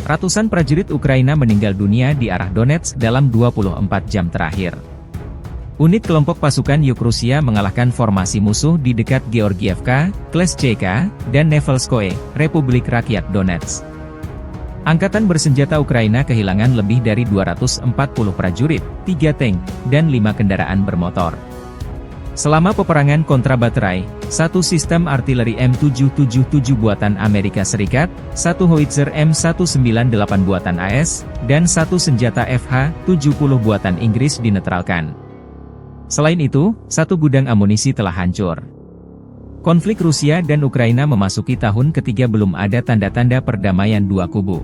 Ratusan prajurit Ukraina meninggal dunia di arah Donetsk dalam 24 jam terakhir. Unit kelompok pasukan Yuk Rusia mengalahkan formasi musuh di dekat Georgievka, Kleshchevka, dan Nevelskoye, Republik Rakyat Donetsk. Angkatan bersenjata Ukraina kehilangan lebih dari 240 prajurit, 3 tank, dan 5 kendaraan bermotor. Selama peperangan kontra baterai, 1 sistem artileri M777 buatan Amerika Serikat, 1 howitzer M198 buatan AS, dan 1 senjata FH-70 buatan Inggris dinetralkan. Selain itu, 1 gudang amunisi telah hancur. Konflik Rusia dan Ukraina memasuki tahun ketiga belum ada tanda-tanda perdamaian dua kubu.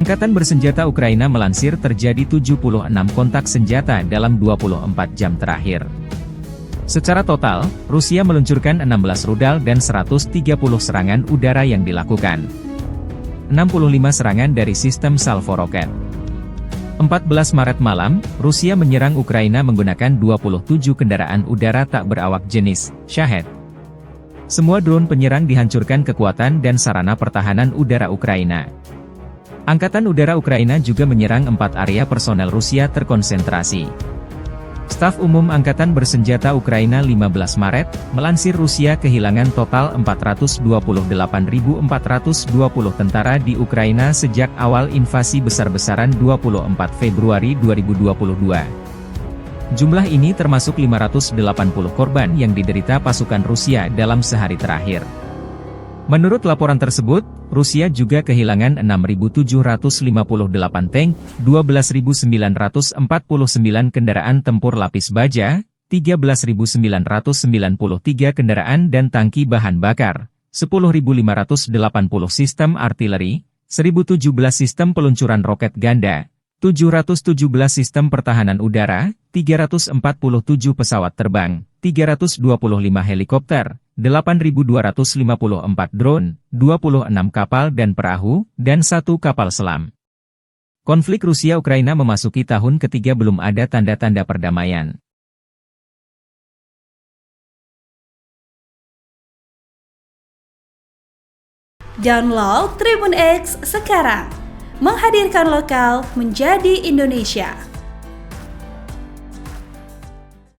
Angkatan bersenjata Ukraina melansir terjadi 76 kontak senjata dalam 24 jam terakhir. Secara total, Rusia meluncurkan 16 rudal dan 130 serangan udara yang dilakukan. 65 serangan dari sistem salvo roket. 14 Maret malam, Rusia menyerang Ukraina menggunakan 27 kendaraan udara tak berawak jenis Shahed. Semua drone penyerang dihancurkan kekuatan dan sarana pertahanan udara Ukraina. Angkatan Udara Ukraina juga menyerang 4 area personel Rusia terkonsentrasi. Staf Umum Angkatan Bersenjata Ukraina 15 Maret, melansir Rusia kehilangan total 428.420 tentara di Ukraina sejak awal invasi besar-besaran 24 Februari 2022. Jumlah ini termasuk 580 korban yang diderita pasukan Rusia dalam sehari terakhir. Menurut laporan tersebut, Rusia juga kehilangan 6.758 tank, 12.949 kendaraan tempur lapis baja, 13.993 kendaraan dan tangki bahan bakar, 10.580 sistem artileri, 1.017 sistem peluncuran roket ganda, 717 sistem pertahanan udara, 347 pesawat terbang, 325 helikopter, 8.254 drone, 26 kapal dan perahu, dan 1 kapal selam. Konflik Rusia-Ukraina memasuki tahun ketiga belum ada tanda-tanda perdamaian. Download Tribun X sekarang, menghadirkan lokal menjadi Indonesia.